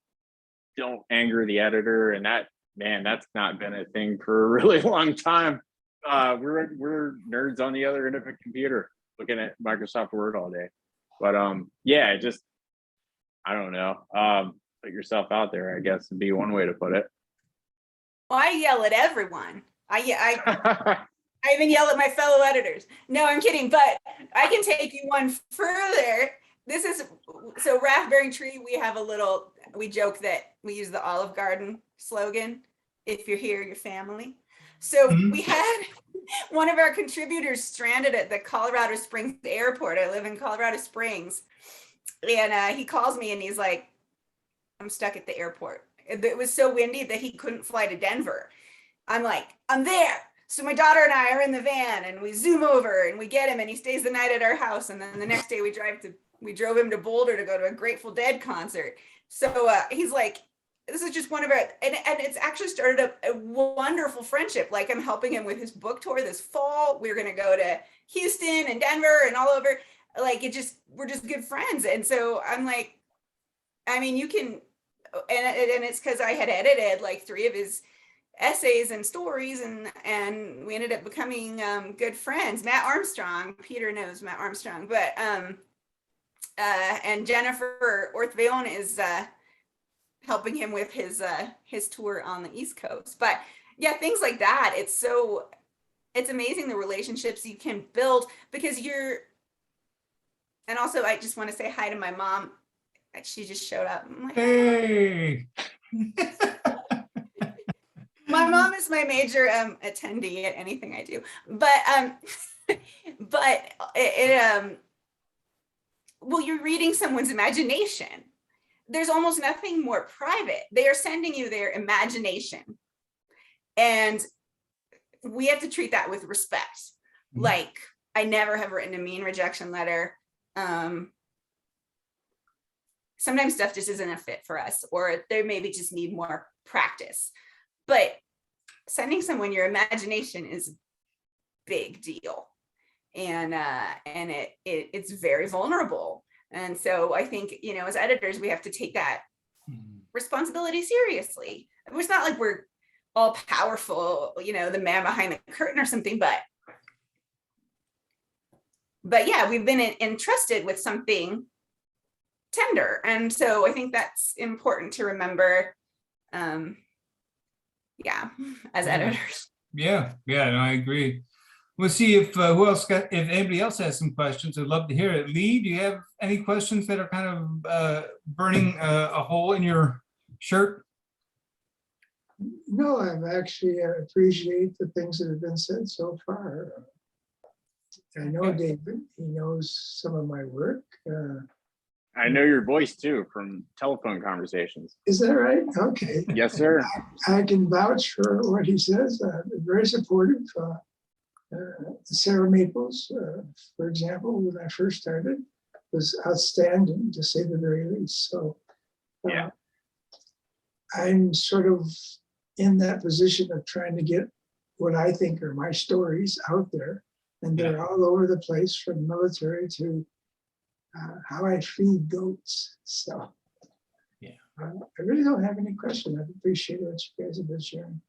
don't anger the editor, and that's not been a thing for a really long time. We're nerds on the other end of a computer looking at Microsoft Word all day. But yeah, just I don't know. Put yourself out there, I guess, would be one way to put it. Well, I yell at everyone. I even yell at my fellow editors. No, I'm kidding, but I can take you one further. So Raspberry Tree, we joke that we use the Olive Garden slogan, if you're here, your family. So we had one of our contributors stranded at the Colorado Springs airport. I live in Colorado Springs. And he calls me and he's like, I'm stuck at the airport. It was so windy that he couldn't fly to Denver. I'm like, I'm there. So my daughter and I are in the van and we zoom over and we get him and he stays the night at our house. And then the next day we drove him to Boulder to go to a Grateful Dead concert. So he's like, this is just one of our, and it's actually started a wonderful friendship. Like I'm helping him with his book tour this fall. We're going to go to Houston and Denver and all over. Like we're just good friends. And so I'm like, I mean, you can, and it's because I had edited like 3 of his essays and stories and we ended up becoming good friends. Matt Armstrong, Peter knows Matt Armstrong, but and Jennifer Orthveon is helping him with his tour on the East Coast. But yeah, things like that. It's amazing the relationships you can build because and also I just want to say hi to my mom. She just showed up. I'm like, Hey. My mom is my major attendee at anything I do, but well, you're reading someone's imagination. There's almost nothing more private. They are sending you their imagination, and we have to treat that with respect. Mm-hmm. Like I never have written a mean rejection letter. Sometimes stuff just isn't a fit for us, or they maybe just need more practice. But sending someone your imagination is a big deal, and it's very vulnerable. And so I think, as editors, we have to take that responsibility seriously. It's not like we're all powerful, the man behind the curtain or something, but yeah, we've been entrusted with something tender. And so I think that's important to remember. As editors. Yeah, no, I agree. We'll see if if anybody else has some questions. I'd love to hear it. Lee, do you have any questions that are kind of burning a hole in your shirt? No, I've actually appreciate the things that have been said so far. I know David, he knows some of my work. I know your voice too from telephone conversations. Is that right? Okay. Yes, sir. I can vouch for what he says. Very supportive. Sarah Maples, for example, when I first started, was outstanding, to say the very least. So Yeah. I'm sort of in that position of trying to get what I think are my stories out there. And they're all over the place, from military to how I feed goats. So Yeah. I really don't have any question. I appreciate what you guys have been sharing.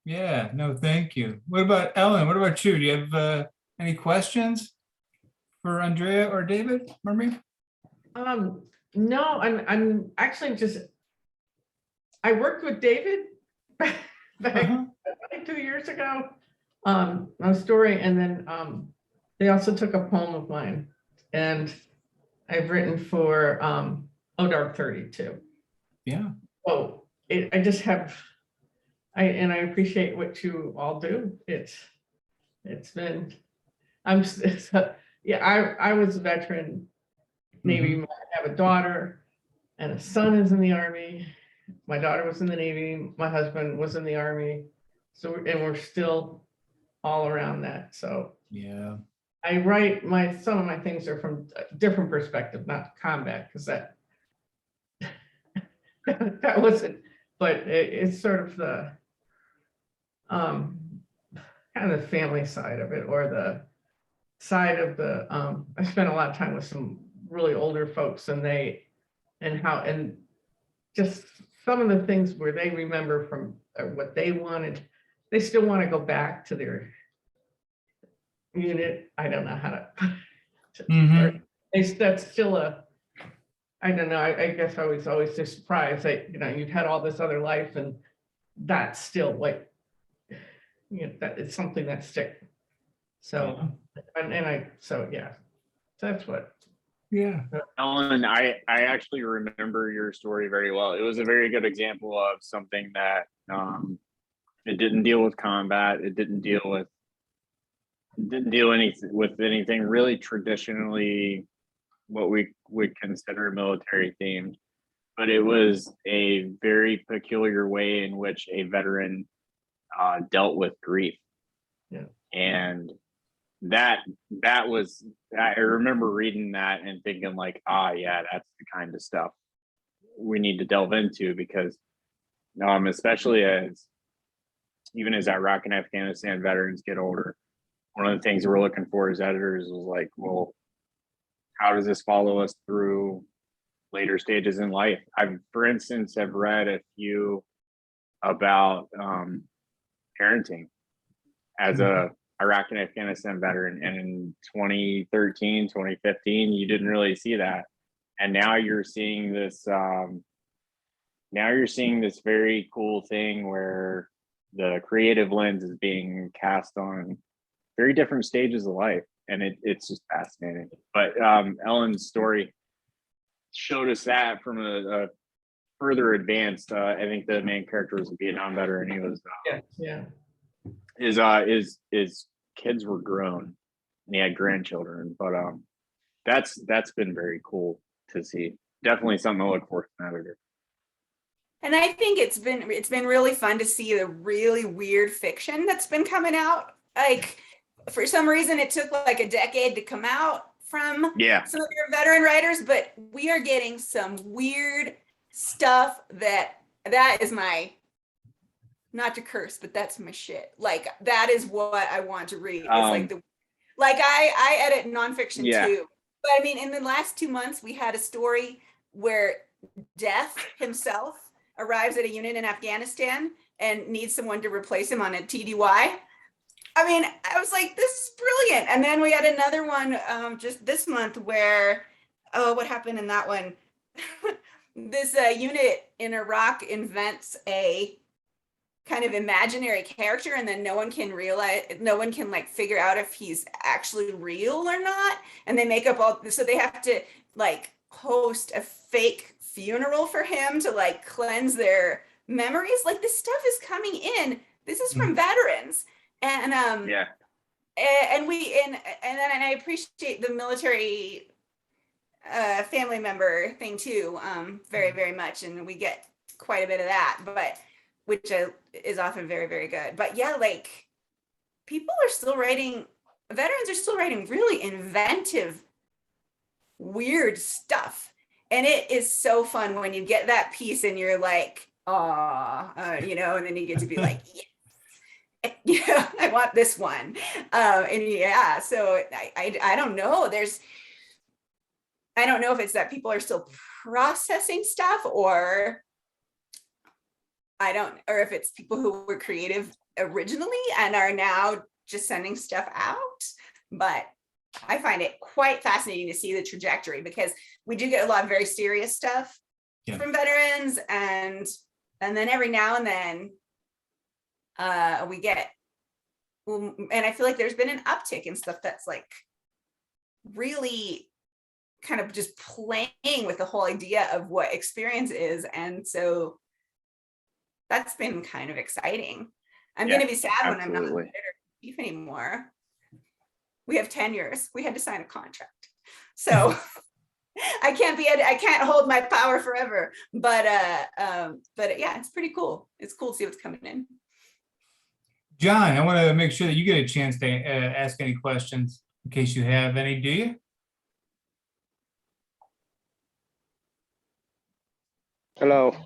Yeah, no, thank you. What about Ellen? What about you? Do you have any questions for Andrea or David or me? No, I'm actually just, I worked with David back like 2 years ago on a story, and then they also took a poem of mine, and I've written for ODARP 32. Yeah. So I just have, I appreciate what you all do. It's been, yeah, I was a veteran Navy. I have a daughter and a son is in the Army. My daughter was in the Navy. My husband was in the Army. So, and we're still all around that. So Yeah. I write some of my things are from a different perspective, not combat, because that wasn't, but it's sort of the kind of the family side of it, or the side of the I spent a lot of time with some really older folks, and just some of the things where they remember from what they wanted. They still want to go back to their unit. I don't know how to. That's still I don't know. I guess I was always just surprised that, you've had all this other life, and that's still what, that it's something that sticks. So, so yeah, that's what. Yeah. Ellen, I actually remember your story very well. It was a very good example of something that it didn't deal with combat. It didn't deal with anything really traditionally what we would consider military themed, but it was a very peculiar way in which a veteran dealt with grief. Yeah. And that was, I remember reading that and thinking like, yeah, that's the kind of stuff we need to delve into, because especially even as Iraq and Afghanistan veterans get older, one of the things we're looking for as editors was like, well, how does this follow us through later stages in life? For instance, have read a few about parenting as a Iraq and Afghanistan veteran, and in 2013, 2015, you didn't really see that, and now you're seeing this. Now you're seeing this very cool thing where the creative lens is being cast on very different stages of life, and it's just fascinating. But Ellen's story showed us that from a further advanced. I think the main character was a Vietnam veteran. He was his kids were grown and he had grandchildren, but that's been very cool to see. Definitely something to look for as an editor. And I think it's been really fun to see the really weird fiction that's been coming out. Like, for some reason, it took like a decade to come out from some of your veteran writers, but we are getting some weird stuff that is my, not to curse, but that's my shit. Like, that is what I want to read. It's like I edit nonfiction too. But I mean, in the last 2 months, we had a story where Death himself arrives at a unit in Afghanistan and needs someone to replace him on a TDY. I mean, I was like, this is brilliant. And then we had another one just this month where, what happened in that one? This unit in Iraq invents a kind of imaginary character, and then no one can like figure out if he's actually real or not. And they make up so they have to like host a fake funeral for him to like cleanse their memories. Like, this stuff is coming in. This is from veterans. And and I appreciate the military family member thing too, very, very much. And we get quite a bit of that, but which is often very, very good. But yeah, like people are still writing, veterans are still writing really inventive, weird stuff. And it is so fun when you get that piece and you're like, oh, you know, and then you get to be like, yeah, I want this one. And yeah, so I don't know. I don't know if it's that people are still processing stuff or or if it's people who were creative originally and are now just sending stuff out. But I find it quite fascinating to see the trajectory because we do get a lot of very serious stuff from veterans, and then every now and then we get, and I feel like there's been an uptick in stuff that's like really kind of just playing with the whole idea of what experience is, and so that's been kind of exciting. I'm going to be sad when I'm not editor in chief anymore. We have tenures. We had to sign a contract, so I can't hold my power forever. But yeah, it's pretty cool. It's cool to see what's coming in. John, I want to make sure that you get a chance to ask any questions in case you have any. Do you? Hello.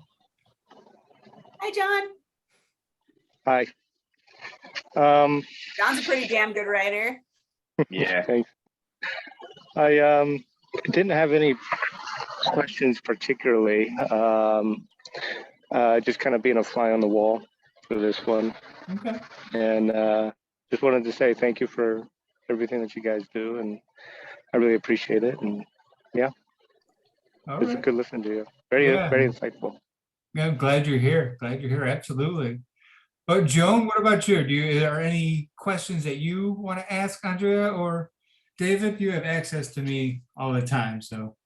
Hi, John. Hi. John's a pretty damn good writer. Yeah. Thanks. I didn't have any questions particularly. Just kind of being a fly on the wall for this one. Okay. And just wanted to say thank you for everything that you guys do, and I really appreciate it. And yeah, All it's a right. good listen to you. Very insightful. Yeah, I'm glad you're here. Glad you're here. Absolutely. But Joan, what about you? Are there any questions that you want to ask Andrea or David? You have access to me all the time. So,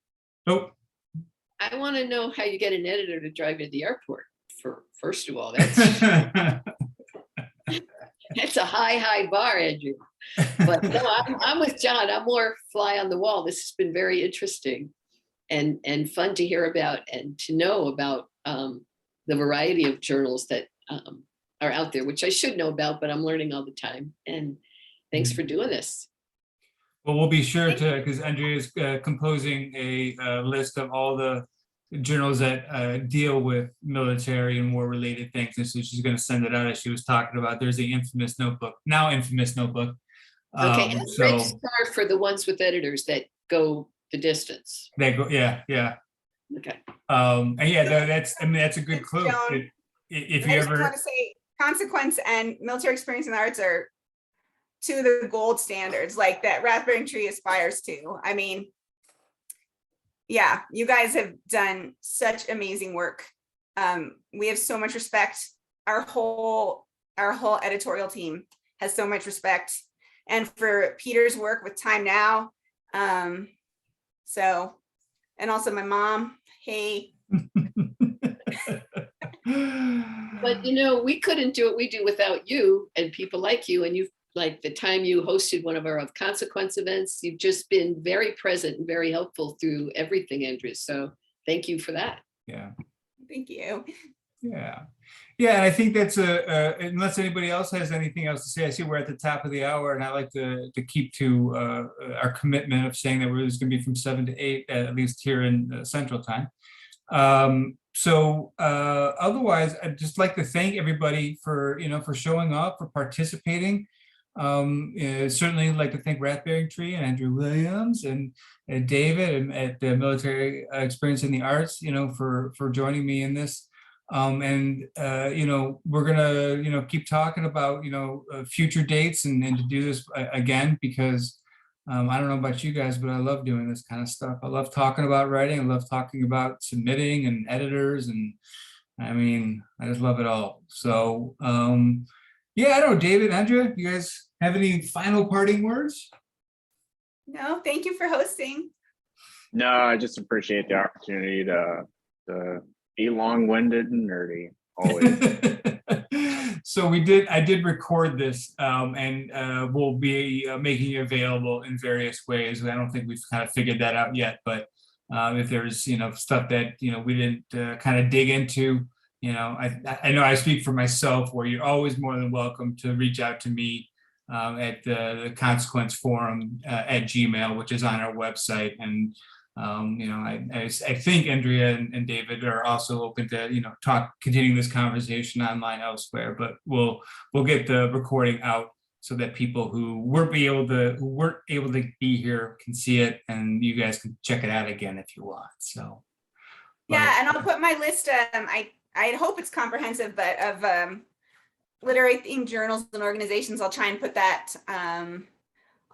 I want to know how you get an editor to drive you to the airport. First of all, that's a high bar, Andrew. But no, I'm with John. I'm more fly on the wall. This has been very interesting and fun to hear about and to know about the variety of journals that are out there, which I should know about, but I'm learning all the time. And thanks for doing this. well, we'll be sure to, because Andrea is composing a list of all the journals that deal with military and war related things. And so she's going to send it out as she was talking about. There's the infamous notebook, now infamous notebook. Okay, and so red star for the ones with editors that go the distance. they go, yeah. Okay. And yeah, that's a good clue. Joan, If I you just ever, want to say Consequence and Military Experience in the Arts are two of the gold standards, like that Raspberry Tree aspires to. I mean, yeah, you guys have done such amazing work. We have so much respect. Our whole editorial team has so much respect, and for Peter's work with Time Now. So, and also my mom. Hey. But you know, we couldn't do what we do without you and people like you. And you've, like the time you hosted one of our Consequence events, you've just been very present and very helpful through everything, Andrew. So thank you for that. Yeah. Thank you. Yeah. Yeah, and I think that's unless anybody else has anything else to say. I see we're at the top of the hour, and I like to keep to our commitment of saying that we're just going to be from 7 to 8, at least here in Central Time. So otherwise, I'd just like to thank everybody for showing up, for participating. Certainly like to thank Raspberry Tree and Andrew Williams and David at the Military Experience in the Arts, for joining me in this. We're gonna, keep talking about, future dates and to do this again, because I don't know about you guys, but I love doing this kind of stuff. I love talking about writing. I love talking about submitting and editors. And I mean, I just love it all. So, yeah, I don't know, David, Andrea, you guys have any final parting words? No, thank you for hosting. No, I just appreciate the opportunity to be long-winded and nerdy always. So I did record this, and we'll be making it available in various ways. I don't think we've kind of figured that out yet, but If there's, stuff that, we didn't kind of dig into, I know I speak for myself, where you're always more than welcome to reach out to me at the Consequence Forum at Gmail, which is on our website. And, I think Andrea and David are also open to, continuing this conversation online elsewhere, but we'll get the recording out so that people who weren't able to be here can see it, and you guys can check it out again if you want. So. Yeah, and I'll put my list, I hope it's comprehensive, but of literary themed journals and organizations. I'll try and put that on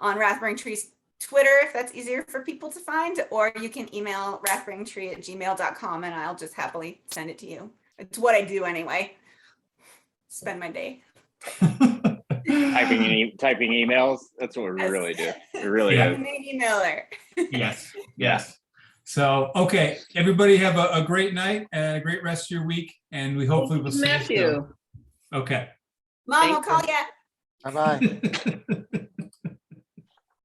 Rathburn Tree's Twitter, if that's easier for people to find, or you can email rathburntree@gmail.com and I'll just happily send it to you. It's what I do anyway. Spend my day. Typing emails. That's what we Yes. really do. We really Yeah. do. I'm an emailer. Yes. So, okay, everybody have a great night and a great rest of your week, and we hopefully will see you soon. Matthew. Okay. Mom, Thank I'll call you. you. Bye-bye.